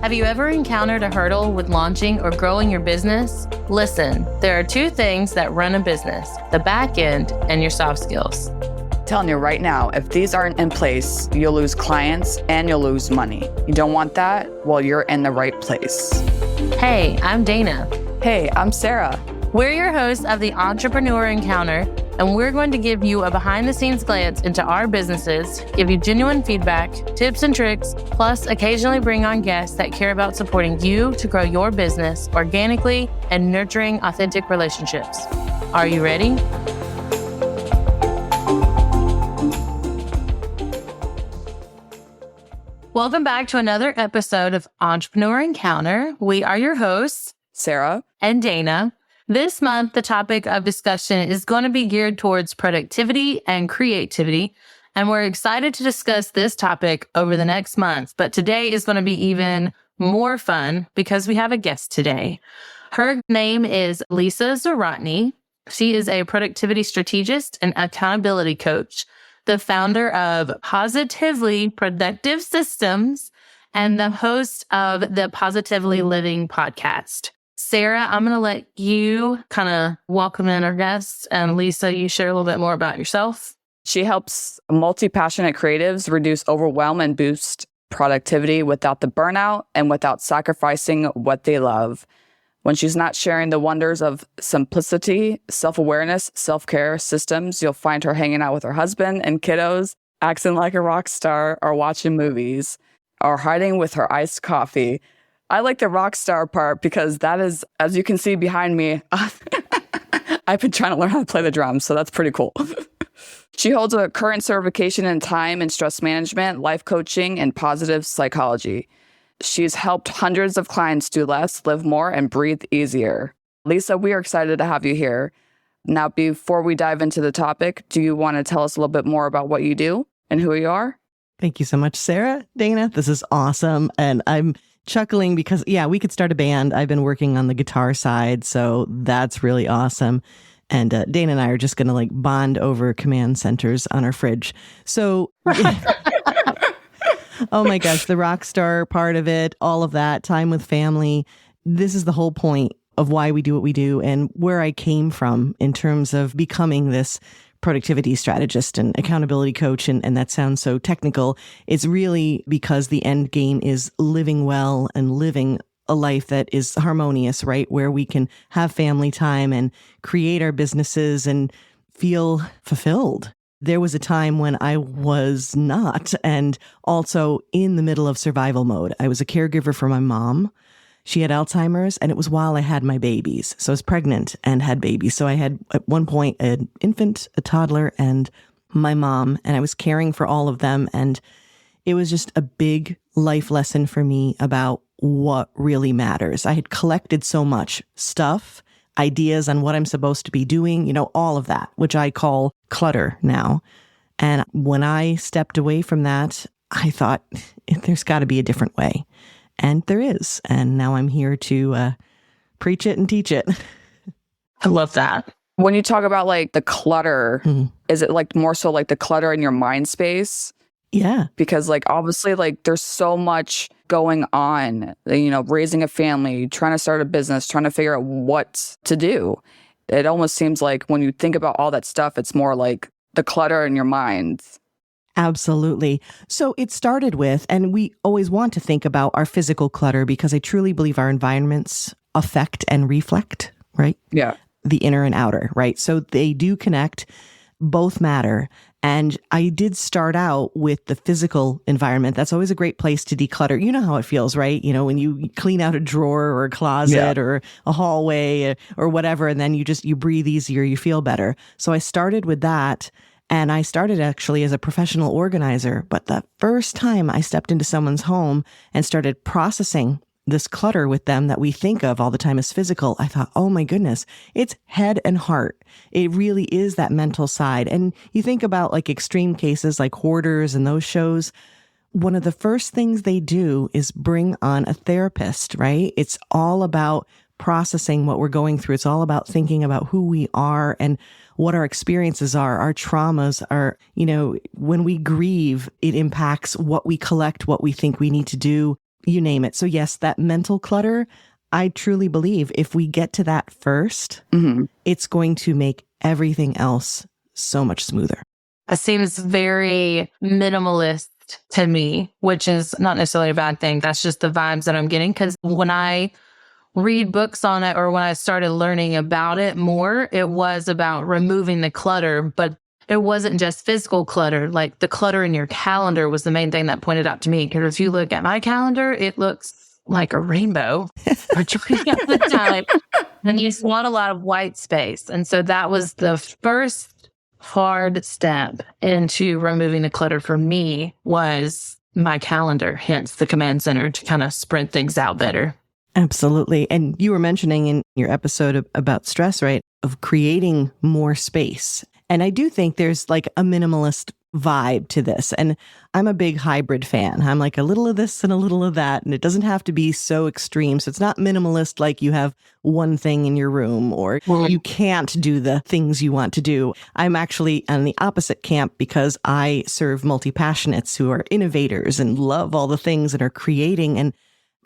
Have you ever encountered a hurdle with launching or growing your business? Listen, there are two things that run a business, the back end and your soft skills. Telling you right now, if these aren't in place, you'll lose clients and you'll lose money. You don't want that? Well, you're in the right place. Hey, I'm Dana. Hey, I'm Sarah. We're your hosts of the Entrepreneur Encounter, and we're going to give you a behind-the-scenes glance into our businesses, give you genuine feedback, tips and tricks, plus occasionally bring on guests that care about supporting you to grow your business organically and nurturing authentic relationships. Are you ready? Welcome back to another episode of Entrepreneur Encounter. We are your hosts, Sarah and Dana. This month, the topic of discussion is going to be geared towards productivity and creativity, and we're excited to discuss this topic over the next month. But today is going to be even more fun because we have a guest today. Her name is Lisa Zawrotny. She is a productivity strategist and accountability coach, the founder of Positively Productive Systems, and the host of the Positively Living podcast. Sarah, I'm going to let you kind of welcome in our guests. And Lisa, you share a little bit more about yourself. She helps multi-passionate creatives reduce overwhelm and boost productivity without the burnout and without sacrificing what they love. When she's not sharing the wonders of simplicity, self-awareness, self-care systems, you'll find her hanging out with her husband and kiddos, acting like a rock star, or watching movies, or hiding with her iced coffee. I like the rock star part because that is, as you can see behind me, I've been trying to learn how to play the drums, so that's pretty cool. She holds a current certification in time and stress management, life coaching, and positive psychology. She's helped hundreds of clients do less, live more, and breathe easier. Lisa, we are excited to have you here. Now, before we dive into the topic, do you want to tell us a little bit more about what you do and who you are? Thank you so much, Sarah. Dana, this is awesome. And I'm chuckling because, we could start a band. I've been working on the guitar side, so that's really awesome. And Dana and I are just going to bond over command centers on our fridge. So, oh my gosh, the rock star part of it, all of that, time with family. This is the whole point of why we do what we do and where I came from in terms of becoming this productivity strategist and accountability coach. And that sounds so technical. It's really because the end game is living well and living a life that is harmonious, right? Where we can have family time and create our businesses and feel fulfilled. There was a time when I was not, and also in the middle of survival mode. I was a caregiver for my mom. She had Alzheimer's, and it was while I had my babies. So I was pregnant and had babies. So I had, at one point, an infant, a toddler, and my mom, and I was caring for all of them. And it was just a big life lesson for me about what really matters. I had collected so much stuff, ideas on what I'm supposed to be doing, all of that, which I call clutter now. And when I stepped away from that, I thought there's got to be a different way. And there is. And now I'm here to preach it and teach it. I love that. When you talk about the clutter, is it more so the clutter in your mind space? Yeah. Because obviously there's so much going on, raising a family, trying to start a business, trying to figure out what to do. It almost seems like when you think about all that stuff, it's more like the clutter in your mind. Absolutely. So it started with, and we always want to think about our physical clutter because I truly believe our environments affect and reflect, right? Yeah. The inner and outer, right? So they do connect, both matter. And I did start out with the physical environment. That's always a great place to declutter. You know how it feels, right? When you clean out a drawer or a closet or a hallway or whatever, and then you breathe easier, you feel better. So I started with that. And I started actually as a professional organizer. But the first time I stepped into someone's home and started processing this clutter with them that we think of all the time as physical, I thought, oh my goodness, it's head and heart. It really is that mental side. And you think about extreme cases like Hoarders and those shows. One of the first things they do is bring on a therapist, right? It's all about processing what we're going through. It's all about thinking about who we are and what our experiences are, our traumas are, when we grieve, it impacts what we collect, what we think we need to do. you name it. So yes, that mental clutter, I truly believe if we get to that first, it's going to make everything else so much smoother. It seems very minimalist to me, which is not necessarily a bad thing. That's just the vibes that I'm getting. Because when I read books on it or when I started learning about it more, it was about removing the clutter, but it wasn't just physical clutter. Like the clutter in your calendar was the main thing that pointed out to me. Because if you look at my calendar, it looks like a rainbow majority of the time. And you want a lot of white space. And so that was the first hard step into removing the clutter for me was my calendar, hence the command center to kind of sprint things out better. Absolutely. And you were mentioning in your episode about stress, right, of creating more space. And I do think there's like a minimalist vibe to this. And I'm a big hybrid fan. I'm like a little of this and a little of that. And it doesn't have to be so extreme. So it's not minimalist like you have one thing in your room or you can't do the things you want to do. I'm actually on the opposite camp because I serve multi-passionates who are innovators and love all the things and are creating. And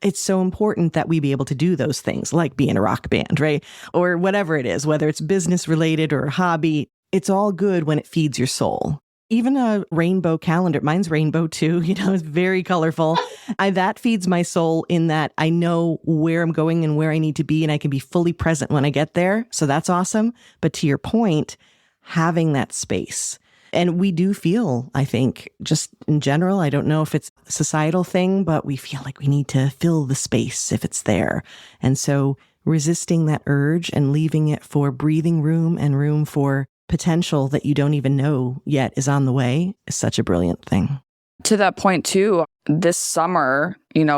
it's so important that we be able to do those things like be in a rock band, right? Or whatever it is, whether it's business related or a hobby, it's all good when it feeds your soul. Even a rainbow calendar, mine's rainbow too, it's very colorful. That feeds my soul in that I know where I'm going and where I need to be and I can be fully present when I get there. So that's awesome. But to your point, having that space. And we do feel, I think, just in general, I don't know if it's a societal thing, but we feel like we need to fill the space if it's there. And so resisting that urge and leaving it for breathing room and room for potential that you don't even know yet is on the way is such a brilliant thing. To that point too, this summer,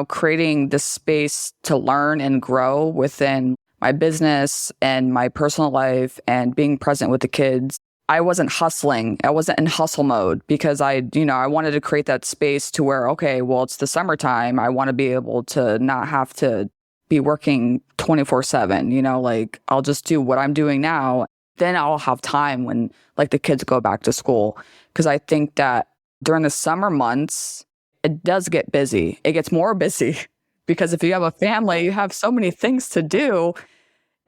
creating this space to learn and grow within my business and my personal life and being present with the kids. I wasn't hustling. I wasn't in hustle mode because I wanted to create that space to where, okay, well, it's the summertime. I want to be able to not have to be working 24/7, like I'll just do what I'm doing now. Then I'll have time when like the kids go back to school. Because I think that during the summer months, it does get busy. It gets more busy because if you have a family, you have so many things to do.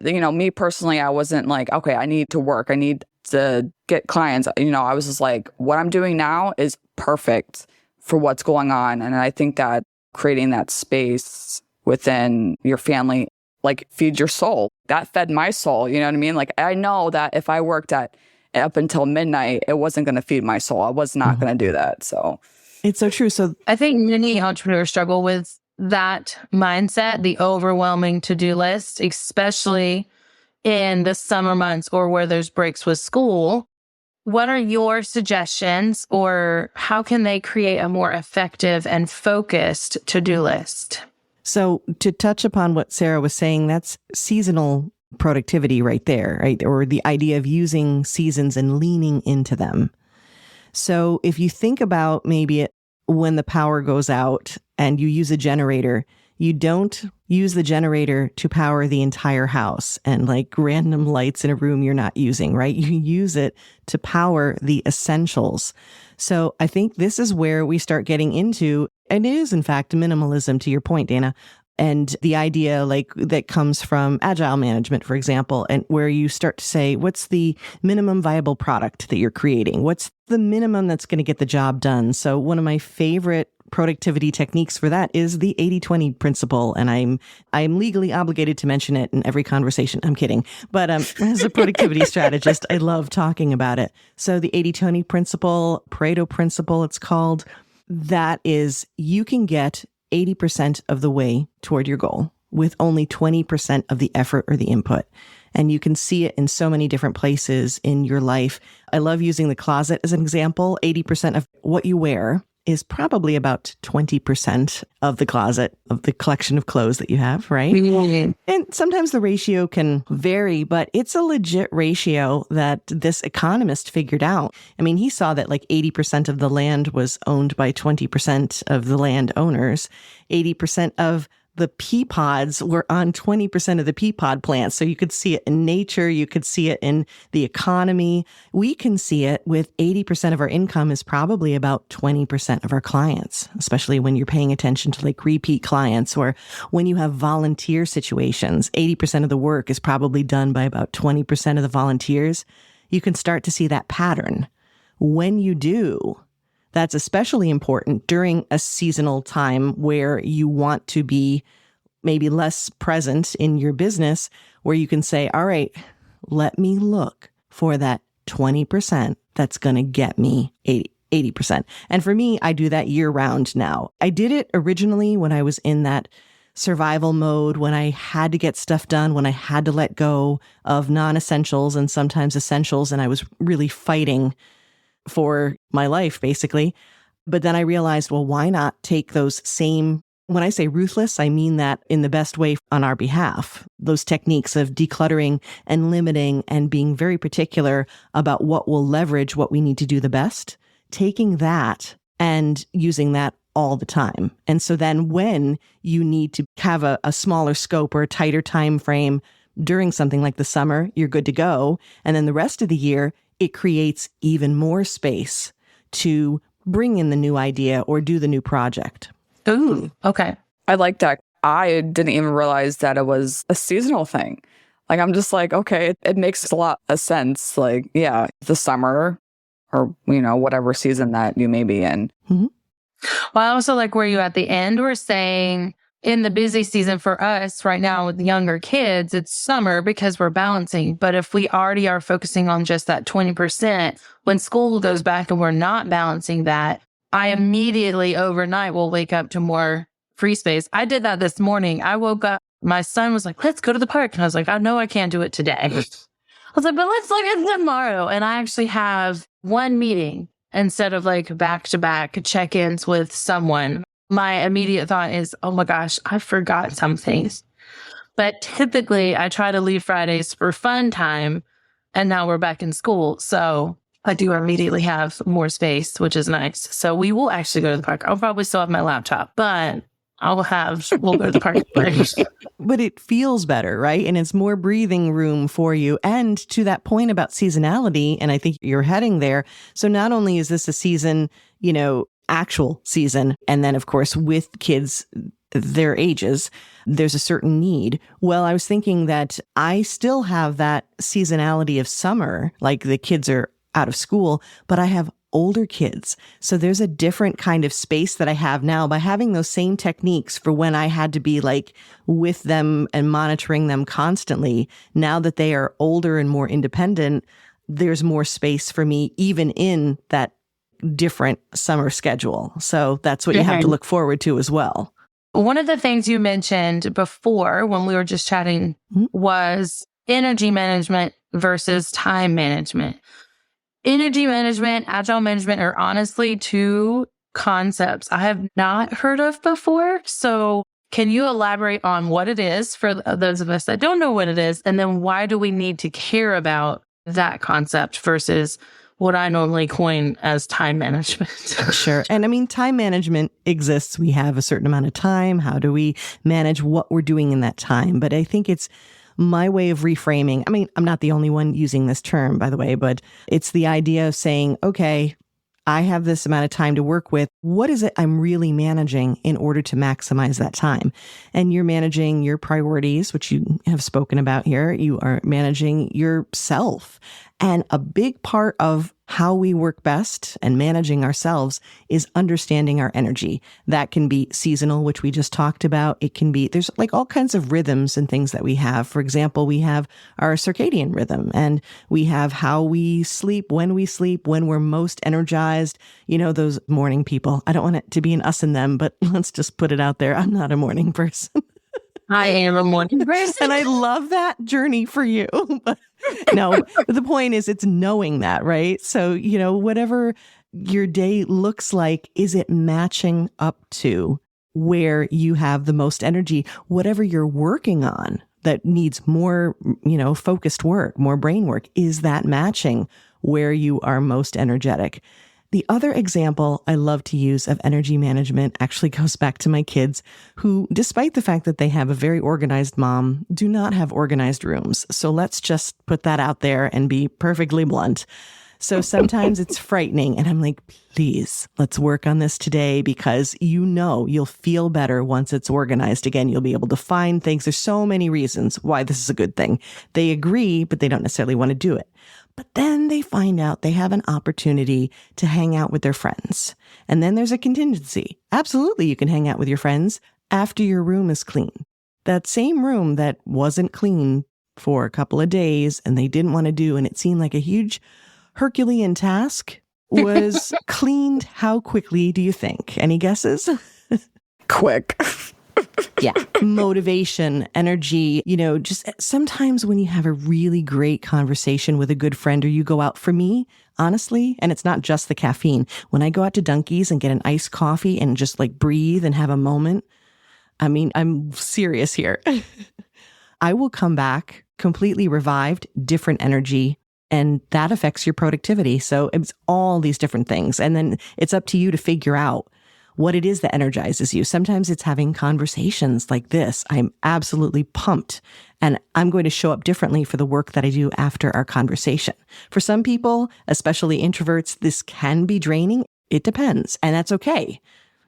Me personally, I wasn't like, okay, I need to work. I need to get clients. I was just like, what I'm doing now is perfect for what's going on. And I think that creating that space within your family like feed your soul. That fed my soul. You know what I mean? Like I know that if I worked up until midnight, it wasn't going to feed my soul. I was not going to do that. So it's so true. So I think many entrepreneurs struggle with that mindset, the overwhelming to-do list, especially in the summer months or where there's breaks with school. What are your suggestions or how can they create a more effective and focused to-do list? So to touch upon what Sarah was saying, that's seasonal productivity right there, right? Or the idea of using seasons and leaning into them. So if you think about maybe when the power goes out and you use a generator, you don't use the generator to power the entire house and like random lights in a room you're not using, right? You use it to power the essentials. So I think this is where we start getting into, and it is in fact minimalism to your point, Dana, and the idea like that comes from agile management, for example, and where you start to say, what's the minimum viable product that you're creating? What's the minimum that's going to get the job done? So one of my favorite productivity techniques for that is the 80-20 principle. And I'm legally obligated to mention it in every conversation. I'm kidding. But as a productivity strategist, I love talking about it. So the 80-20 principle, Pareto principle, it's called, that is you can get 80% of the way toward your goal with only 20% of the effort or the input. And you can see it in so many different places in your life. I love using the closet as an example. 80% of what you wear is probably about 20% of the closet, of the collection of clothes that you have, right? Mm-hmm. And sometimes the ratio can vary, but it's a legit ratio that this economist figured out. I mean, he saw that like 80% of the land was owned by 20% of the land owners. 80% of the pea pods were on 20% of the pea pod plants. So you could see it in nature. You could see it in the economy. We can see it with 80% of our income is probably about 20% of our clients, especially when you're paying attention to like repeat clients or when you have volunteer situations. 80% of the work is probably done by about 20% of the volunteers. You can start to see that pattern. When you do, that's especially important during a seasonal time where you want to be maybe less present in your business, where you can say, all right, let me look for that 20% that's going to get me 80%. And for me, I do that year round now. I did it originally when I was in that survival mode, when I had to get stuff done, when I had to let go of non-essentials and sometimes essentials, and I was really fighting for my life, basically. But then I realized, well, why not take those same, when I say ruthless, I mean that in the best way on our behalf, those techniques of decluttering and limiting and being very particular about what will leverage what we need to do the best, taking that and using that all the time. And so then when you need to have a smaller scope or a tighter time frame during something like the summer, you're good to go. And then the rest of the year, it creates even more space to bring in the new idea or do the new project. Ooh, okay. I like that. I didn't even realize that it was a seasonal thing. Like, I'm just like, okay, it makes a lot of sense. Like, yeah, the summer or, whatever season that you may be in. Mm-hmm. Well, I also like where you at the end were saying in the busy season for us right now with the younger kids, it's summer because we're balancing. But if we already are focusing on just that 20%, when school goes back and we're not balancing that, I immediately overnight will wake up to more free space. I did that this morning. I woke up, my son was like, let's go to the park. And I was like, I know I can't do it today. I was like, but let's look at tomorrow. And I actually have one meeting instead of like back-to-back check-ins with someone. My immediate thought is, oh my gosh, I forgot some things. But typically I try to leave Fridays for fun time, and now we're back in school. So I do immediately have more space, which is nice. So we will actually go to the park. I'll probably still have my laptop, but we'll go to the park. But it feels better, right? And it's more breathing room for you. And to that point about seasonality, and I think you're heading there. So not only is this a season, actual season, and then of course with kids their ages, there's a certain need. Well, I was thinking that I still have that seasonality of summer, like the kids are out of school, but I have older kids. So there's a different kind of space that I have now by having those same techniques for when I had to be like with them and monitoring them constantly. Now that they are older and more independent, there's more space for me even in that different summer schedule. So that's what you have to look forward to as well. One of the things you mentioned before when we were just chatting was energy management versus time management. Energy management, agile management are honestly two concepts I have not heard of before. So can you elaborate on what it is for those of us that don't know what it is? And then why do we need to care about that concept versus what I normally coin as time management? Sure. And I mean, time management exists. We have a certain amount of time. How do we manage what we're doing in that time? But I think it's my way of reframing. I mean, I'm not the only one using this term, by the way, but it's the idea of saying, okay, I have this amount of time to work with. What is it I'm really managing in order to maximize that time? And you're managing your priorities, which you have spoken about here. You are managing yourself. And a big part of how we work best and managing ourselves is understanding our energy. That can be seasonal, which we just talked about. It can be, there's like all kinds of rhythms and things that we have. For example, we have our circadian rhythm, and we have how we sleep, when we're most energized. Those morning people. I don't want it to be an us and them, but let's just put it out there. I'm not a morning person. I am a morning person. And I love that journey for you. But the point is it's knowing that, right? So, whatever your day looks like, is it matching up to where you have the most energy? Whatever you're working on that needs more, focused work, more brain work, is that matching where you are most energetic? The other example I love to use of energy management actually goes back to my kids who, despite the fact that they have a very organized mom, do not have organized rooms. So let's just put that out there and be perfectly blunt. So sometimes it's frightening and I'm like, please, let's work on this today because you'll feel better once it's organized. Again, you'll be able to find things. There's so many reasons why this is a good thing. They agree, but they don't necessarily want to do it. But then they find out they have an opportunity to hang out with their friends. And then there's a contingency. Absolutely, you can hang out with your friends after your room is clean. That same room that wasn't clean for a couple of days and they didn't want to do, and it seemed like a huge Herculean task, was cleaned. How quickly do you think? Any guesses? Quick. Yeah. Motivation, energy, just sometimes when you have a really great conversation with a good friend or you go out, for me, honestly, and it's not just the caffeine, when I go out to Dunkies and get an iced coffee and just like breathe and have a moment, I mean, I'm serious here. I will come back completely revived, different energy, and that affects your productivity. So it's all these different things. And then it's up to you to figure out what it is that energizes you. Sometimes it's having conversations like this. I'm absolutely pumped and I'm going to show up differently for the work that I do after our conversation. For some people, especially introverts, this can be draining. It depends. And that's okay.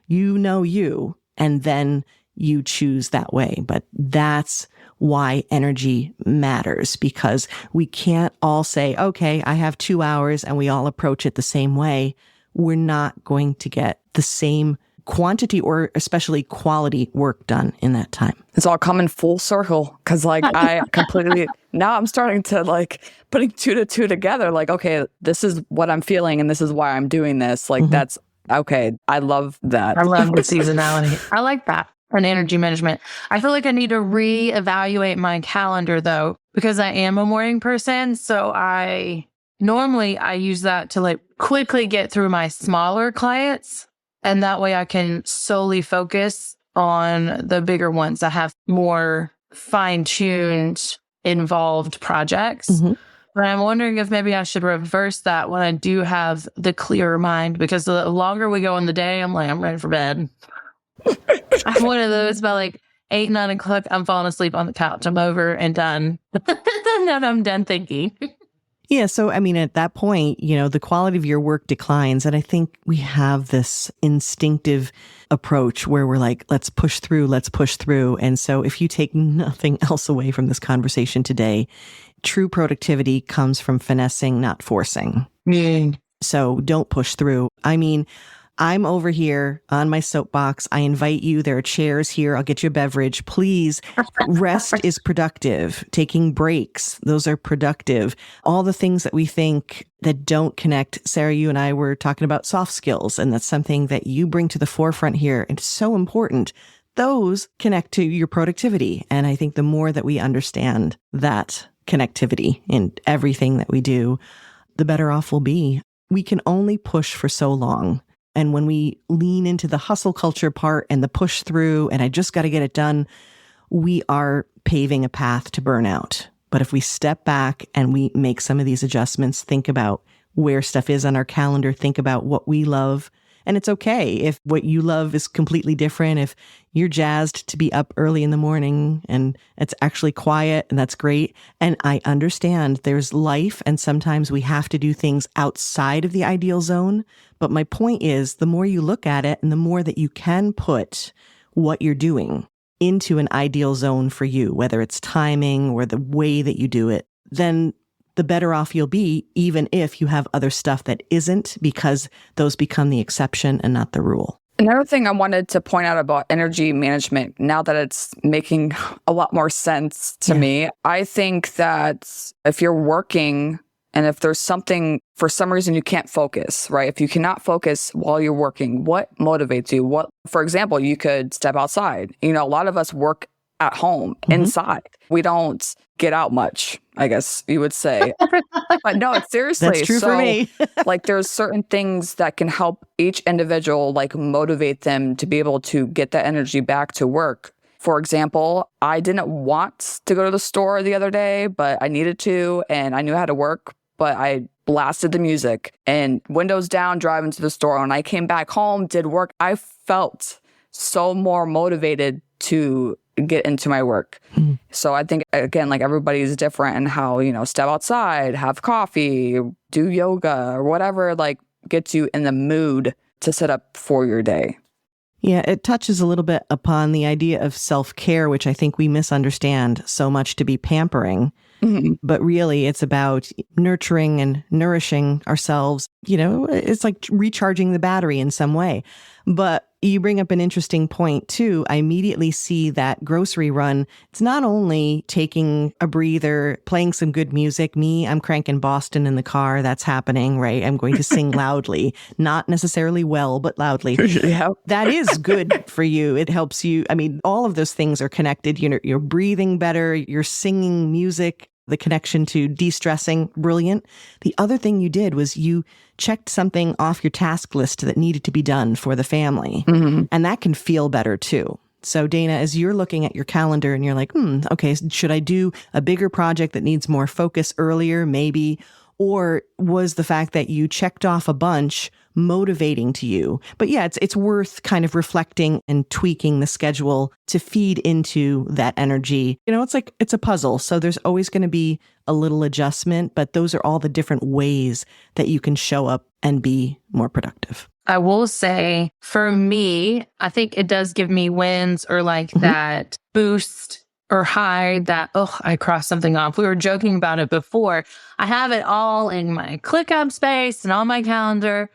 You know you, and then you choose that way. But that's why energy matters, because we can't all say, okay, I have 2 hours and we all approach it the same way. We're not going to get the same quantity or especially quality work done in that time. It's all coming full circle because I completely, now I'm starting to putting 2 to 2 together. Okay, this is what I'm feeling and this is why I'm doing this. That's okay. I love that. I love the seasonality. I like that. And energy management. I feel like I need to reevaluate my calendar though, because I am a morning person. So I use that to quickly get through my smaller clients. And that way I can solely focus on the bigger ones that have more fine-tuned, involved projects. But I'm wondering if maybe I should reverse that when I do have the clearer mind, because the longer we go in the day, I'm ready for bed. I'm one of those by 8, 9 o'clock, I'm falling asleep on the couch. I'm over and done. And I'm done thinking. Yeah. So, at that point, the quality of your work declines. And I think we have this instinctive approach where we're like, let's push through. And so if you take nothing else away from this conversation today, true productivity comes from finessing, not forcing. So don't push through. I'm over here on my soapbox. I invite you. There are chairs here. I'll get you a beverage. Please, rest is productive. Taking breaks, those are productive. All the things that we think that don't connect. Sarah, you and I were talking about soft skills, and that's something that you bring to the forefront here. And it's so important. Those connect to your productivity. And I think the more that we understand that connectivity in everything that we do, the better off we'll be. We can only push for so long. And when we lean into the hustle culture part and the push through, and I just got to get it done, we are paving a path to burnout. But if we step back and we make some of these adjustments, think about where stuff is on our calendar, think about what we love. And it's okay if what you love is completely different. If you're jazzed to be up early in the morning and it's actually quiet, and that's great. And I understand there's life and sometimes we have to do things outside of the ideal zone. But my point is, the more you look at it and the more that you can put what you're doing into an ideal zone for you, whether it's timing or the way that you do it, then the better off you'll be, even if you have other stuff that isn't, because those become the exception and not the rule. Another thing I wanted to point out about energy management, now that it's making a lot more sense to me, I think that if you're working and if there's something, for some reason you can't focus, right? If you cannot focus while you're working, what motivates you? For example, you could step outside. A lot of us work at home, inside. We don't get out much, I guess you would say. But no, it's seriously. That's true for me. There's certain things that can help each individual, motivate them to be able to get that energy back to work. For example, I didn't want to go to the store the other day, but I needed to, and I knew how to work. but I blasted the music and windows down, driving to the store. When I came back home, did work, I felt so more motivated to get into my work. So I think, again, like everybody's different in how, step outside, have coffee, do yoga or whatever, like gets you in the mood to set up for your day. Yeah, it touches a little bit upon the idea of self-care, which I think we misunderstand so much to be pampering. But really, it's about nurturing and nourishing ourselves. It's like recharging the battery in some way. But you bring up an interesting point, too. I immediately see that grocery run. It's not only taking a breather, playing some good music. I'm cranking Boston in the car. That's happening, right? I'm going to sing loudly, not necessarily well, but loudly. Yeah. That is good for you. It helps you. I mean, all of those things are connected. You're breathing better. You're singing music. The connection to de-stressing, brilliant. The other thing you did was you checked something off your task list that needed to be done for the family. And that can feel better too. So Dana, as you're looking at your calendar and you're like, okay, should I do a bigger project that needs more focus earlier? Maybe. Or was the fact that you checked off a bunch motivating to you? But yeah, it's worth kind of reflecting and tweaking the schedule to feed into that energy. It's a puzzle. So there's always going to be a little adjustment, but those are all the different ways that you can show up and be more productive. I will say for me, I think it does give me wins or like that boost or high that, I crossed something off. We were joking about it before. I have it all in my ClickUp space and on my calendar,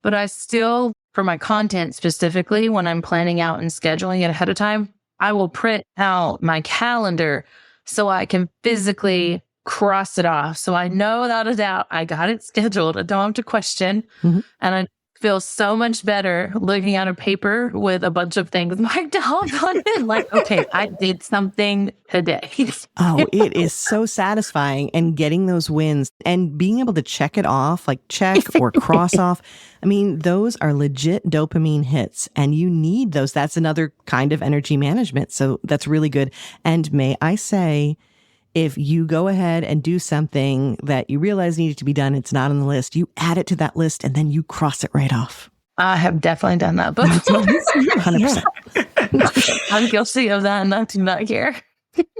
but I still, for my content specifically, when I'm planning out and scheduling it ahead of time, I will print out my calendar so I can physically cross it off. So I know without a doubt I got it scheduled. I don't have to question. And I feel so much better looking at a paper with a bunch of things marked out on it. Like, okay, I did something today. It is so satisfying, and getting those wins and being able to check it off, like check or cross off. I mean, those are legit dopamine hits, and you need those. That's another kind of energy management. So that's really good. And may I say, if you go ahead and do something that you realize needed to be done, it's not on the list, you add it to that list and then you cross it right off. I have definitely done that before. 100%. I'm guilty of that and I do not care.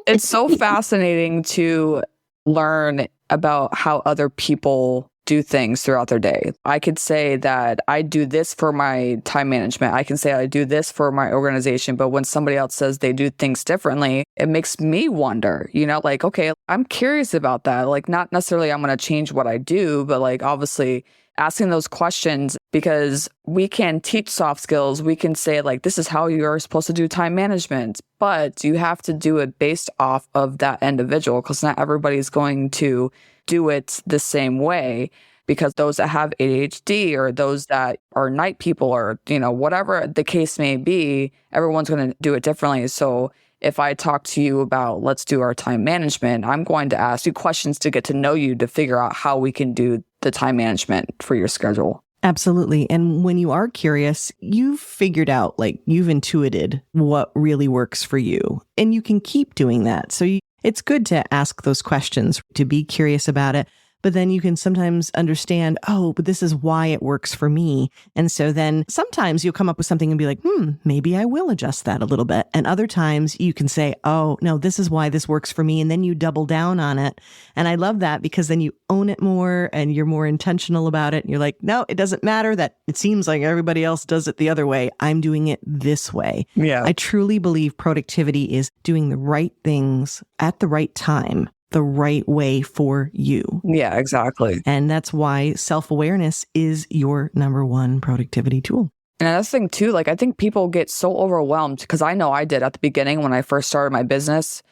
It's so fascinating to learn about how other people do things throughout their day. I could say that I do this for my time management. I can say I do this for my organization. But when somebody else says they do things differently, it makes me wonder, like, okay, I'm curious about that. Like, not necessarily I'm going to change what I do, but like, obviously asking those questions, because we can teach soft skills. We can say like, this is how you're supposed to do time management, but you have to do it based off of that individual, because not everybody's going to do it the same way, because those that have ADHD or those that are night people or, whatever the case may be, everyone's going to do it differently. So if I talk to you about, let's do our time management, I'm going to ask you questions to get to know you, to figure out how we can do the time management for your schedule. Absolutely. And when you are curious, you've figured out, like, you've intuited what really works for you, and you can keep doing that. So it's good to ask those questions, to be curious about it. But then you can sometimes understand, but this is why it works for me. And so then sometimes you'll come up with something and be like, maybe I will adjust that a little bit. And other times you can say, oh, no, this is why this works for me. And then you double down on it. And I love that, because then you own it more and you're more intentional about it. And you're like, no, it doesn't matter that it seems like everybody else does it the other way. I'm doing it this way. Yeah. I truly believe productivity is doing the right things at the right time, the right way for you. Yeah, exactly. And that's why self-awareness is your number one productivity tool. And another thing too, like, I think people get so overwhelmed, because I know I did at the beginning when I first started my business,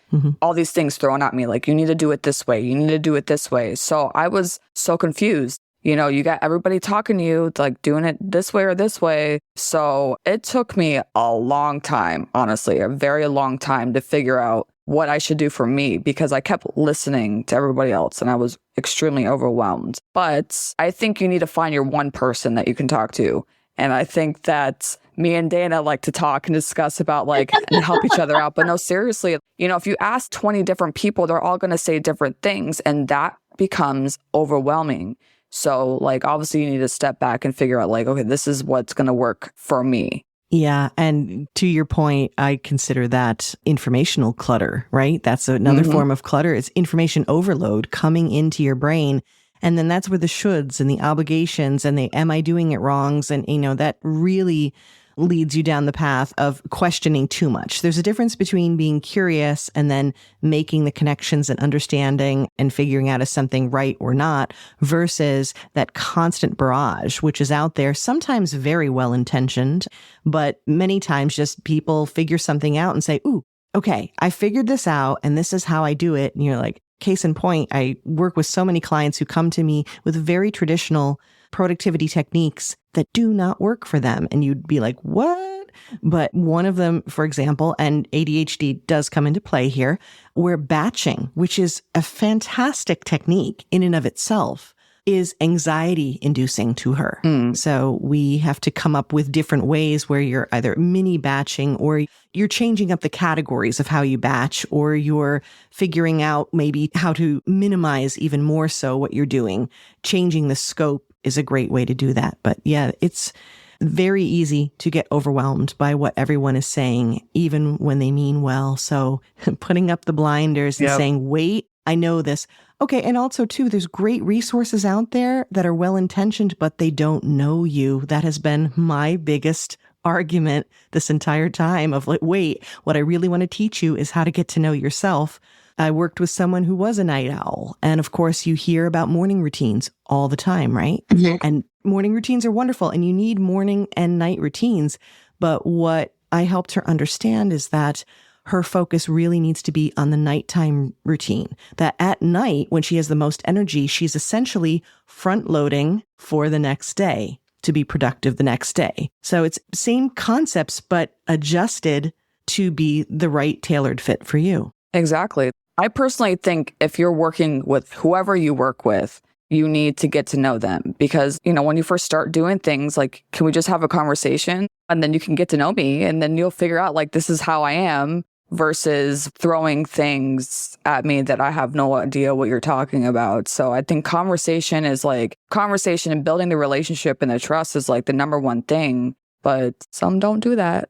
all these things thrown at me, like, you need to do it this way, you need to do it this way. So I was so confused. You got everybody talking to you, like, doing it this way or this way. So it took me a long time, honestly, a very long time to figure out what I should do for me, because I kept listening to everybody else and I was extremely overwhelmed. But I think you need to find your one person that you can talk to. And I think that me and Dana like to talk and discuss about, like, and help each other out. But no, seriously, if you ask 20 different people, they're all going to say different things. And that becomes overwhelming. So like, obviously you need to step back and figure out like, okay, this is what's going to work for me. Yeah. And to your point, I consider that informational clutter, right? That's another form of clutter. It's information overload coming into your brain. And then that's where the shoulds and the obligations and the am I doing it wrongs? And, that really leads you down the path of questioning too much. There's a difference between being curious and then making the connections and understanding and figuring out if something right or not versus that constant barrage, which is out there, sometimes very well intentioned, but many times just people figure something out and say, ooh, okay, I figured this out and this is how I do it. And you're like, case in point, I work with so many clients who come to me with very traditional productivity techniques that do not work for them. And you'd be like, what? But one of them, for example, and ADHD does come into play here, where batching, which is a fantastic technique in and of itself, is anxiety inducing to her. So we have to come up with different ways where you're either mini batching or you're changing up the categories of how you batch, or you're figuring out maybe how to minimize even more so what you're doing. Changing the scope is a great way to do that. But yeah, it's very easy to get overwhelmed by what everyone is saying, even when they mean well. So putting up the blinders and saying, wait, I know this. Okay. And also too, there's great resources out there that are well-intentioned, but they don't know you. That has been my biggest argument this entire time of like, wait, what I really want to teach you is how to get to know yourself. I worked with someone who was a night owl. And of course, you hear about morning routines all the time, right? And morning routines are wonderful and you need morning and night routines. But what I helped her understand is that her focus really needs to be on the nighttime routine. That at night, when she has the most energy, she's essentially front loading for the next day to be productive the next day. So it's same concepts, but adjusted to be the right tailored fit for you. Exactly. I personally think if you're working with whoever you work with, you need to get to know them because, when you first start doing things like, can we just have a conversation? And then you can get to know me and then you'll figure out like, this is how I am versus throwing things at me that I have no idea what you're talking about. So I think conversation and building the relationship and the trust is like the number one thing, but some don't do that.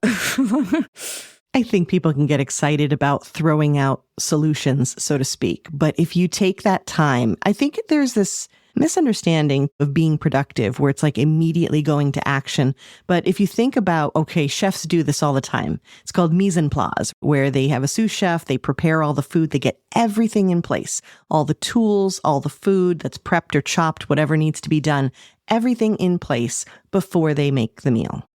I think people can get excited about throwing out solutions, so to speak. But if you take that time, I think there's this misunderstanding of being productive where it's like immediately going to action. But if you think about, okay, chefs do this all the time. It's called mise en place, where they have a sous chef, they prepare all the food, they get everything in place, all the tools, all the food that's prepped or chopped, whatever needs to be done, everything in place before they make the meal.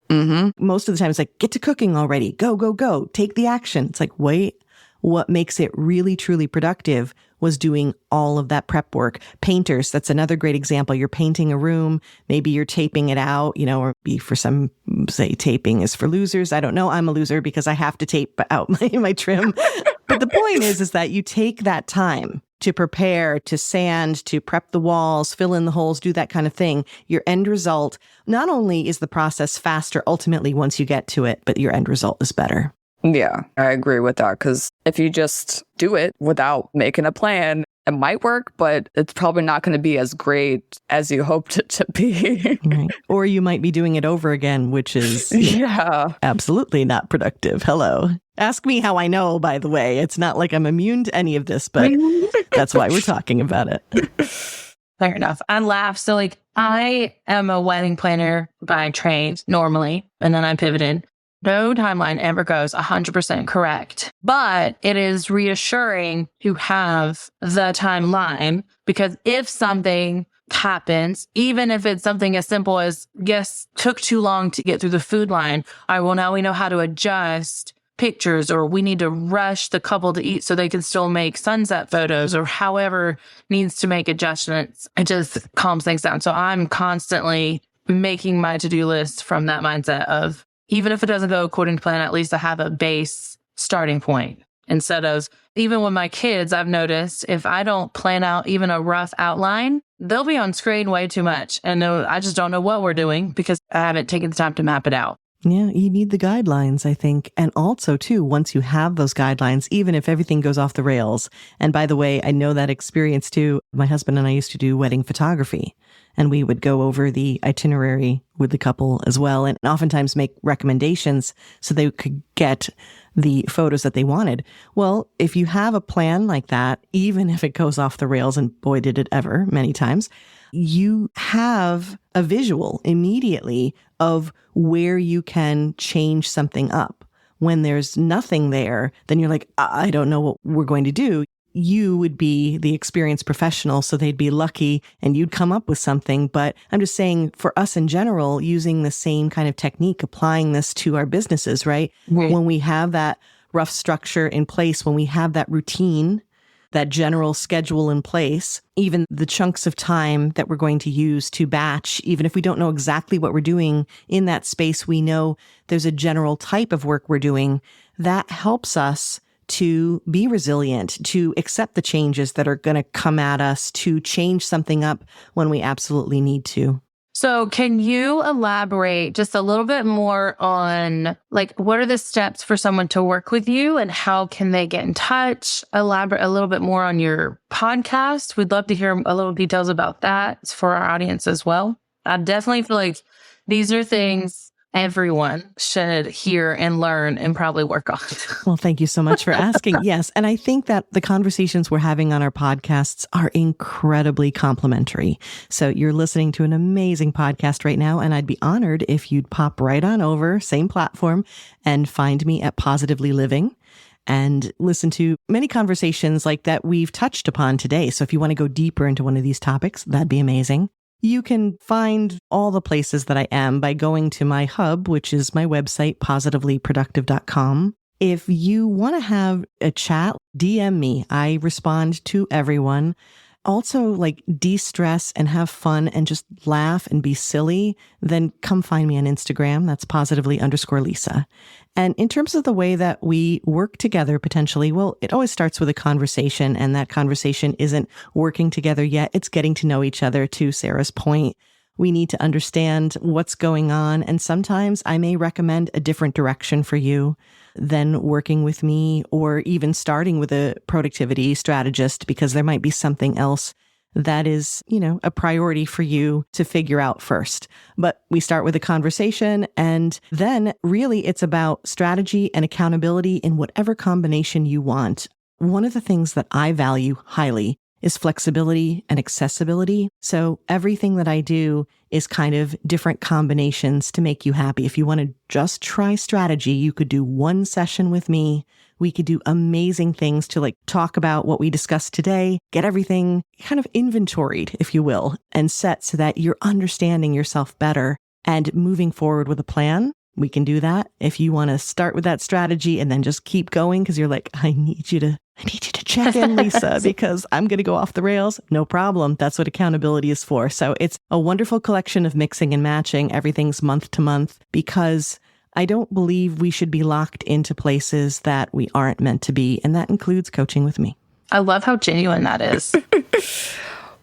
Most of the time it's like, get to cooking already. Go, go, go. Take the action. It's like, wait, what makes it really, truly productive was doing all of that prep work. Painters, that's another great example. You're painting a room. Maybe you're taping it out, or for some say taping is for losers. I don't know. I'm a loser because I have to tape out my trim. But the point is that you take that time to prepare, to sand, to prep the walls, fill in the holes, do that kind of thing. Your end result, not only is the process faster ultimately once you get to it, but your end result is better. Yeah, I agree with that because if you just do it without making a plan, it might work, but it's probably not going to be as great as you hoped it to be. Right. Or you might be doing it over again, which is absolutely not productive. Hello. Ask me how I know, by the way. It's not like I'm immune to any of this, but that's why we're talking about it. Fair enough. I laugh. So I am a wedding planner by trade normally, and then I pivoted. No timeline ever goes 100% correct, but it is reassuring to have the timeline because if something happens, even if it's something as simple as guests took too long to get through the food line, now we know how to adjust pictures, or we need to rush the couple to eat so they can still make sunset photos, or however needs to make adjustments. It just calms things down. So I'm constantly making my to-do list from that mindset of, even if it doesn't go according to plan, at least I have a base starting point. Instead of, even with my kids, I've noticed if I don't plan out even a rough outline, they'll be on screen way too much. And I just don't know what we're doing because I haven't taken the time to map it out. Yeah, you need the guidelines, I think. And also, too, once you have those guidelines, even if everything goes off the rails. And by the way, I know that experience too. My husband and I used to do wedding photography, and we would go over the itinerary with the couple as well, and oftentimes make recommendations so they could get the photos that they wanted. Well, if you have a plan like that, even if it goes off the rails, and boy, did it ever many times, you have a visual immediately of where you can change something up. When there's nothing there, then you're like, I don't know what we're going to do. You would be the experienced professional, so they'd be lucky and you'd come up with something. But I'm just saying, for us in general, using the same kind of technique, applying this to our businesses, right? When we have that rough structure in place, when we have that routine, that general schedule in place, even the chunks of time that we're going to use to batch, even if we don't know exactly what we're doing in that space, we know there's a general type of work we're doing. That helps us to be resilient, to accept the changes that are going to come at us, to change something up when we absolutely need to. So can you elaborate just a little bit more on, like, what are the steps for someone to work with you and how can they get in touch? Elaborate a little bit more on your podcast. We'd love to hear a little details about that for our audience as well. I definitely feel like these are things everyone should hear and learn and probably work on. Well, thank you so much for asking. Yes. And I think that the conversations we're having on our podcasts are incredibly complimentary. So you're listening to an amazing podcast right now, and I'd be honored if you'd pop right on over, same platform, and find me at Positively Living and listen to many conversations like that we've touched upon today. So if you want to go deeper into one of these topics, that'd be amazing. You can find all the places that I am by going to my hub, which is my website, positivelyproductive.com. If you want to have a chat, DM me. I respond to everyone. Also, like, de-stress and have fun and just laugh and be silly, then come find me on Instagram. That's positively_Lisa. And in terms of the way that we work together potentially, well, it always starts with a conversation, and that conversation isn't working together yet. It's getting to know each other, to Sarah's point. We need to understand what's going on. And sometimes I may recommend a different direction for you than working with me, or even starting with a productivity strategist, because there might be something else that is, a priority for you to figure out first. But we start with a conversation, and then really it's about strategy and accountability in whatever combination you want. One of the things that I value highly is flexibility and accessibility. So everything that I do is kind of different combinations to make you happy. If you want to just try strategy, you could do one session with me. We could do amazing things to talk about what we discussed today, get everything kind of inventoried, if you will, and set so that you're understanding yourself better and moving forward with a plan. We can do that. If you want to start with that strategy and then just keep going because you're like, I need you to check in, Lisa, because I'm going to go off the rails. No problem. That's what accountability is for. So it's a wonderful collection of mixing and matching. Everything's month to month, because I don't believe we should be locked into places that we aren't meant to be. And that includes coaching with me. I love how genuine that is.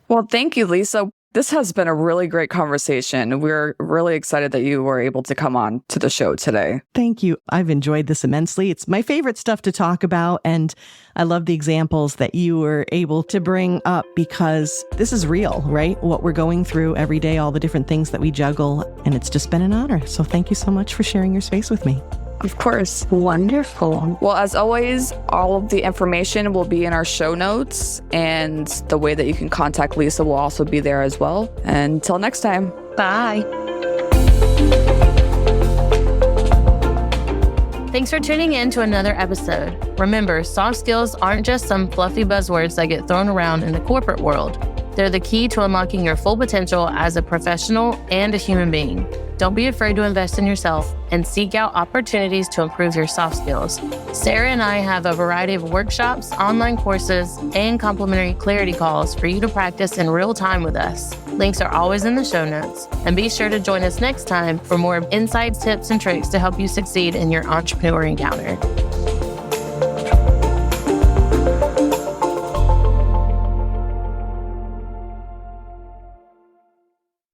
Well, thank you, Lisa. This has been a really great conversation. We're really excited that you were able to come on to the show today. Thank you. I've enjoyed this immensely. It's my favorite stuff to talk about. And I love the examples that you were able to bring up, because this is real, right? What we're going through every day, all the different things that we juggle. And it's just been an honor. So thank you so much for sharing your space with me. Of course. Wonderful. Well, as always, all of the information will be in our show notes, and the way that you can contact Lisa will also be there as well. And until next time. Bye. Thanks for tuning in to another episode. Remember, soft skills aren't just some fluffy buzzwords that get thrown around in the corporate world. They're the key to unlocking your full potential as a professional and a human being. Don't be afraid to invest in yourself and seek out opportunities to improve your soft skills. Sarah and I have a variety of workshops, online courses, and complimentary clarity calls for you to practice in real time with us. Links are always in the show notes. And be sure to join us next time for more insights, tips, and tricks to help you succeed in your entrepreneur encounter.